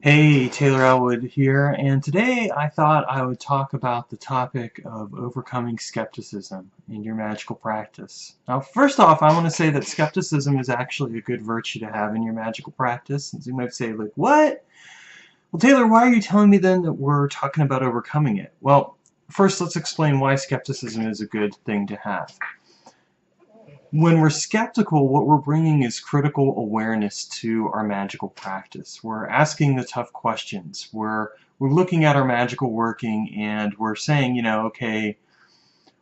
Hey, Taylor Elwood here, and today I thought I would talk about the topic of overcoming skepticism in your magical practice. Now, first off, I want to say that skepticism is actually a good virtue to have in your magical practice. And you might say, like, what? Well, Taylor, why are you telling me then that we're talking about overcoming it? Well, first let's explain why skepticism is a good thing to have. When we're skeptical, what we're bringing is critical awareness to our magical practice. We're asking the tough questions. We're looking at our magical working and we're saying, okay,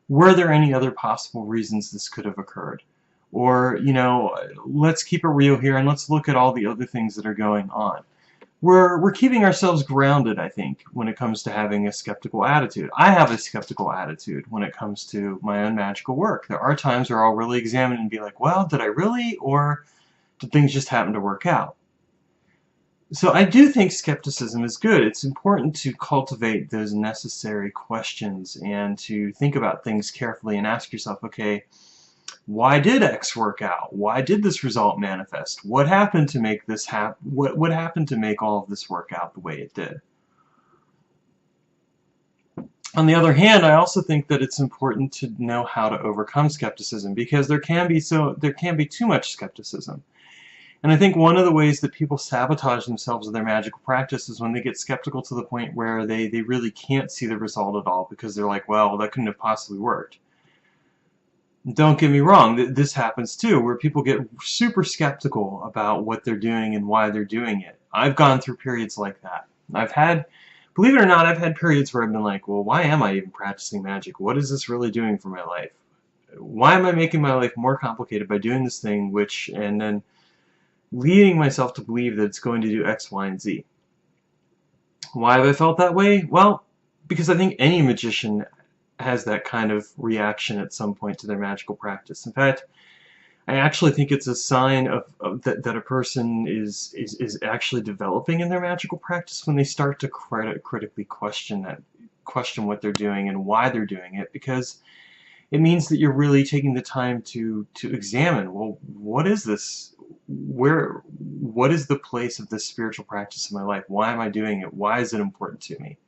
were there any other possible reasons this could have occurred? Or, let's keep it real here and let's look at all the other things that are going on. We're keeping ourselves grounded, I think, when it comes to having a skeptical attitude. I have a skeptical attitude when it comes to my own magical work. There are times where I'll really examine and be like, well, did I really, or did things just happen to work out? So I do think skepticism is good. It's important to cultivate those necessary questions and to think about things carefully and ask yourself, okay, why did X work out? Why did this result manifest? What happened to make this what happened to make all of this work out the way it did? On the other hand, I also think that it's important to know how to overcome skepticism because there can be too much skepticism. And I think one of the ways that people sabotage themselves in their magical practice is when they get skeptical to the point where they really can't see the result at all because they're like, well, that couldn't have possibly worked. Don't get me wrong, this happens too, where people get super skeptical about what they're doing and why they're doing it. I've gone through periods like that. Believe it or not, I've had periods where I've been like, well, why am I even practicing magic? What is this really doing for my life? Why am I making my life more complicated by doing this thing, and then leading myself to believe that it's going to do X, Y, and Z? Why have I felt that way? Well, because I think any magician has that kind of reaction at some point to their magical practice. In fact, I actually think it's a sign that a person is actually developing in their magical practice when they start to critically question what they're doing and why they're doing it, because it means that you're really taking the time to examine, well, what is this? What is the place of this spiritual practice in my life? Why am I doing it? Why is it important to me?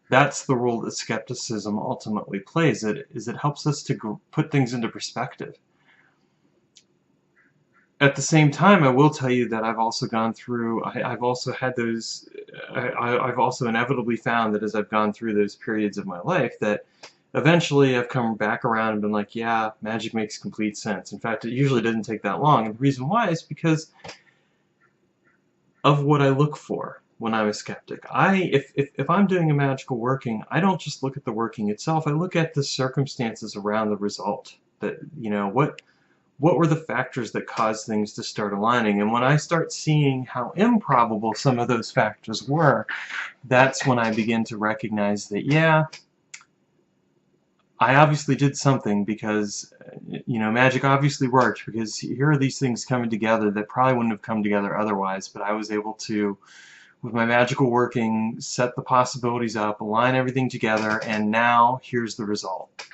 That's the role that skepticism ultimately plays. It helps us to put things into perspective. At the same time, I will tell you that I've also gone through, I've also had those, I've also inevitably found that as I've gone through those periods of my life that eventually I've come back around and been like, yeah, magic makes complete sense. In fact, it usually doesn't take that long. And the reason why is because of what I look for when I'm a skeptic. If I'm doing a magical working, I don't just look at the working itself. I look at the circumstances around the result. That, what were the factors that caused things to start aligning? And when I start seeing how improbable some of those factors were, that's when I begin to recognize that, yeah, I obviously did something because, magic obviously worked because here are these things coming together that probably wouldn't have come together otherwise, but I was able to, with my magical working, set the possibilities up, align everything together, and now here's the result.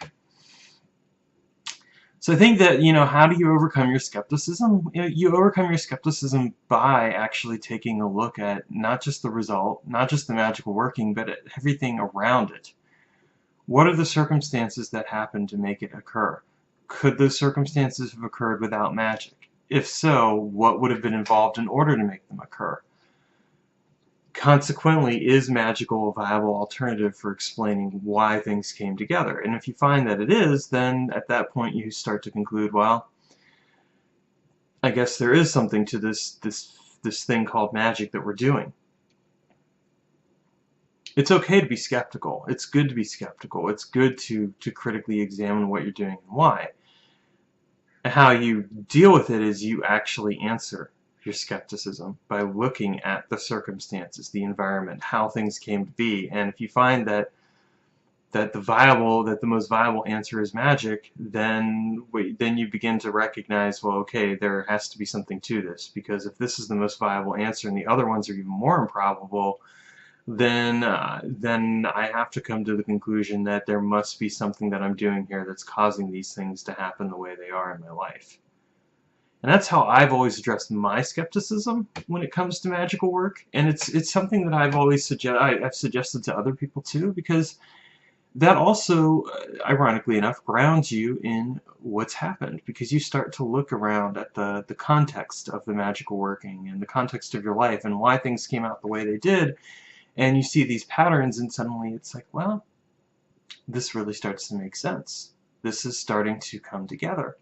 So I think that, how do you overcome your skepticism? You overcome your skepticism by actually taking a look at not just the result, not just the magical working, but at everything around it. What are the circumstances that happen to make it occur? Could those circumstances have occurred without magic? If so, what would have been involved in order to make them occur? Consequently, is magical a viable alternative for explaining why things came together? And if you find that it is, then at that point you start to conclude, well, I guess there is something to this thing called magic that we're doing. It's okay to be skeptical. It's good to be skeptical. It's good to critically examine what you're doing and why. And how you deal with it is you actually answer your skepticism by looking at the circumstances, the environment, how things came to be. And if you find that the most viable answer is magic, then you begin to recognize, well, okay, there has to be something to this, because if this is the most viable answer and the other ones are even more improbable, then I have to come to the conclusion that there must be something that I'm doing here that's causing these things to happen the way they are in my life. And that's how I've always addressed my skepticism when it comes to magical work. And it's something that I've always I've suggested to other people too, because that also, ironically enough, grounds you in what's happened, because you start to look around at the context of the magical working and the context of your life and why things came out the way they did, and you see these patterns, and suddenly it's like, well, this really starts to make sense. This is starting to come together.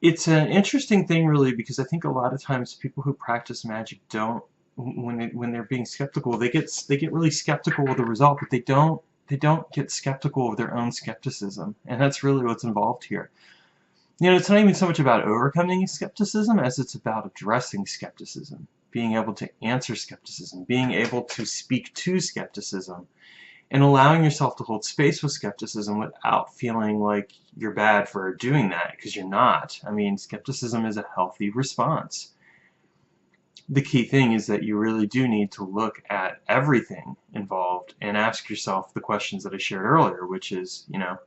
It's an interesting thing, really, because I think a lot of times people who practice magic don't, when they're being skeptical, they get really skeptical of the result, but they don't get skeptical of their own skepticism, and that's really what's involved here. You know, it's not even so much about overcoming skepticism as it's about addressing skepticism, being able to answer skepticism, being able to speak to skepticism, and allowing yourself to hold space with skepticism without feeling like you're bad for doing that, because you're not. I mean, skepticism is a healthy response. The key thing is that you really do need to look at everything involved and ask yourself the questions that I shared earlier, which is, you know,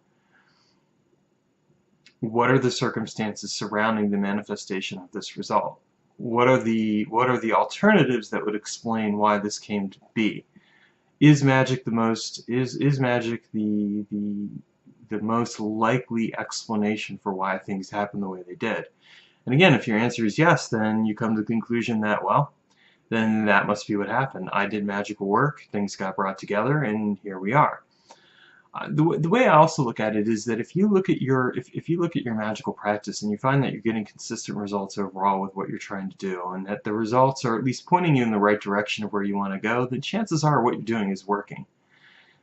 what are the circumstances surrounding the manifestation of this result? What are the alternatives that would explain why this came to be? Is magic the most is magic the most likely explanation for why things happen the way they did? And again, if your answer is yes, then you come to the conclusion that, well, then that must be what happened. I did magical work, things got brought together, and here we are. The way I also look at it is that if you look at your magical practice and you find that you're getting consistent results overall with what you're trying to do, and that the results are at least pointing you in the right direction of where you want to go, then chances are what you're doing is working.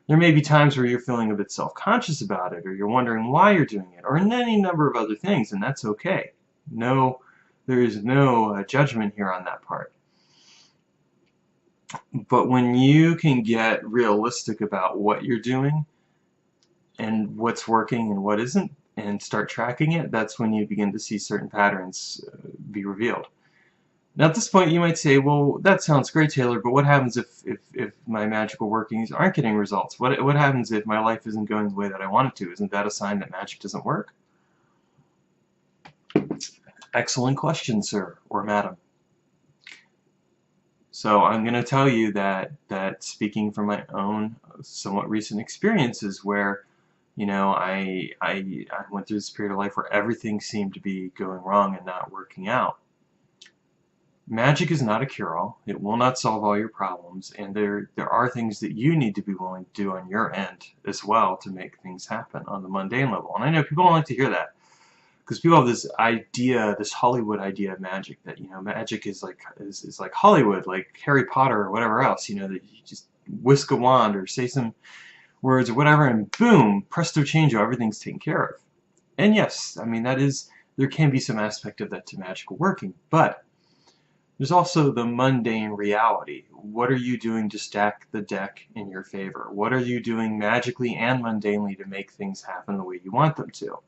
There may be times where you're feeling a bit self-conscious about it, or you're wondering why you're doing it, or any number of other things, and that's okay. No, there is no judgment here on that part. But when you can get realistic about what you're doing and what's working and what isn't, and start tracking it, that's when you begin to see certain patterns be revealed. Now at this point you might say, well, that sounds great, Taylor, but what happens if my magical workings aren't getting results? What happens if my life isn't going the way that I want it to? Isn't that a sign that magic doesn't work? Excellent question, sir or madam. So I'm going to tell you that speaking from my own somewhat recent experiences, where, you know, I went through this period of life where everything seemed to be going wrong and not working out. Magic is not a cure-all. It will not solve all your problems, and there are things that you need to be willing to do on your end as well to make things happen on the mundane level. And I know people don't like to hear that, because people have this idea, this Hollywood idea of magic, that, you know, magic is like Hollywood, like Harry Potter or whatever else, you know, that you just whisk a wand or say some words or whatever, and boom, presto changeo, everything's taken care of. And yes, I mean, there can be some aspect of that to magical working, but there's also the mundane reality. What are you doing to stack the deck in your favor? What are you doing magically and mundanely to make things happen the way you want them to?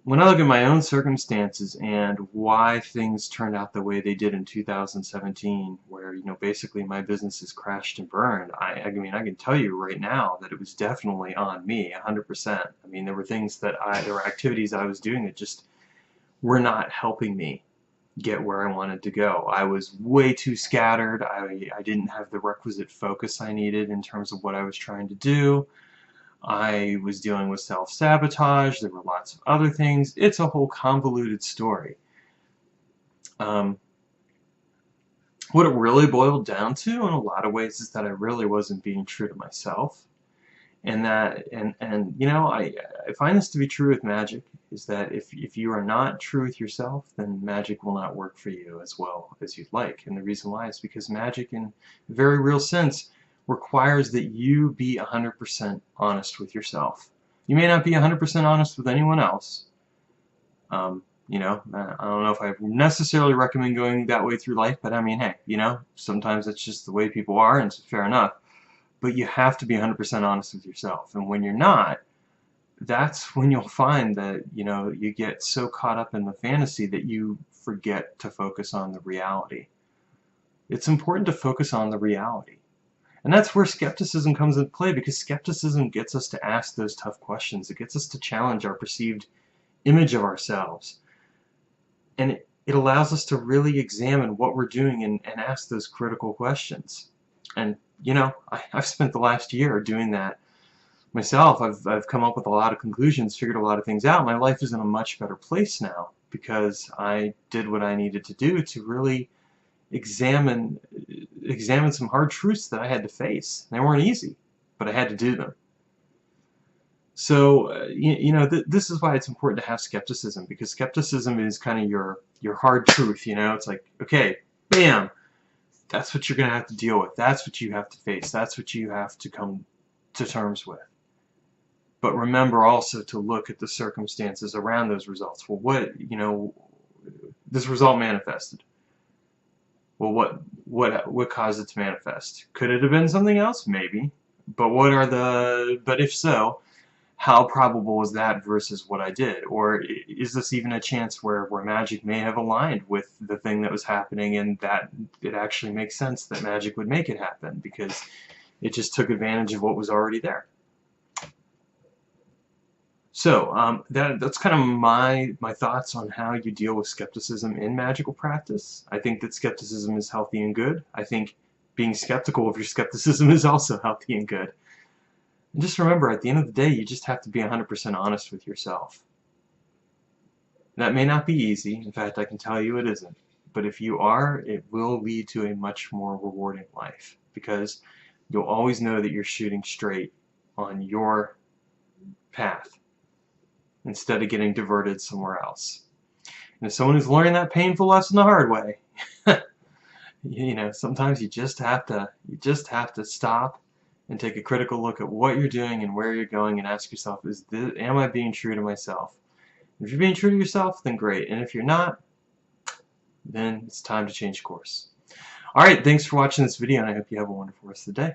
When I look at my own circumstances and why things turned out the way they did in 2017, where, you know, basically my business has crashed and burned, I mean, I can tell you right now that it was definitely on me, 100%. I mean, there were there were activities I was doing that just were not helping me get where I wanted to go. I was way too scattered. I didn't have the requisite focus I needed in terms of what I was trying to do. I was dealing with self-sabotage. There were lots of other things. It's a whole convoluted story. What it really boiled down to in a lot of ways is that I really wasn't being true to myself. And you know, I find this to be true with magic, is that if you are not true with yourself, then magic will not work for you as well as you'd like. And the reason why is because magic, in a very real sense, requires that you be 100% honest with yourself. You may not be 100% honest with anyone else. You know, I don't know if I necessarily recommend going that way through life, but I mean, hey, you know, sometimes that's just the way people are, and it's fair enough. But you have to be 100% honest with yourself. And when you're not, that's when you'll find that, you know, you get so caught up in the fantasy that you forget to focus on the reality. It's important to focus on the reality. And that's where skepticism comes into play, because skepticism gets us to ask those tough questions. It gets us to challenge our perceived image of ourselves. And it allows us to really examine what we're doing and ask those critical questions. And, you know, I've spent the last year doing that myself. I've come up with a lot of conclusions, figured a lot of things out. My life is in a much better place now because I did what I needed to do to really examine some hard truths that I had to face. They weren't easy, but I had to do them. So you know, this is why it's important to have skepticism, because skepticism is kind of your hard truth. You know, it's like, okay, bam, that's what you're going to have to deal with. That's what you have to face. That's what you have to come to terms with. But remember also to look at the circumstances around those results. Well, what, you know, this result manifested. Well, what caused it to manifest? Could it have been something else? Maybe. But if so, how probable is that versus what I did? Or is this even a chance where magic may have aligned with the thing that was happening, and that it actually makes sense that magic would make it happen because it just took advantage of what was already there? So that's kind of my thoughts on how you deal with skepticism in magical practice. I think that skepticism is healthy and good. I think being skeptical of your skepticism is also healthy and good. And just remember, at the end of the day, you just have to be 100% honest with yourself. That may not be easy. In fact, I can tell you it isn't. But if you are, it will lead to a much more rewarding life, because you'll always know that you're shooting straight on your path instead of getting diverted somewhere else. And as someone who's learning that painful lesson the hard way, you know, sometimes you just have to stop and take a critical look at what you're doing and where you're going, and ask yourself, am I being true to myself? If you're being true to yourself, then great. And if you're not, then it's time to change course. Alright, thanks for watching this video, and I hope you have a wonderful rest of the day.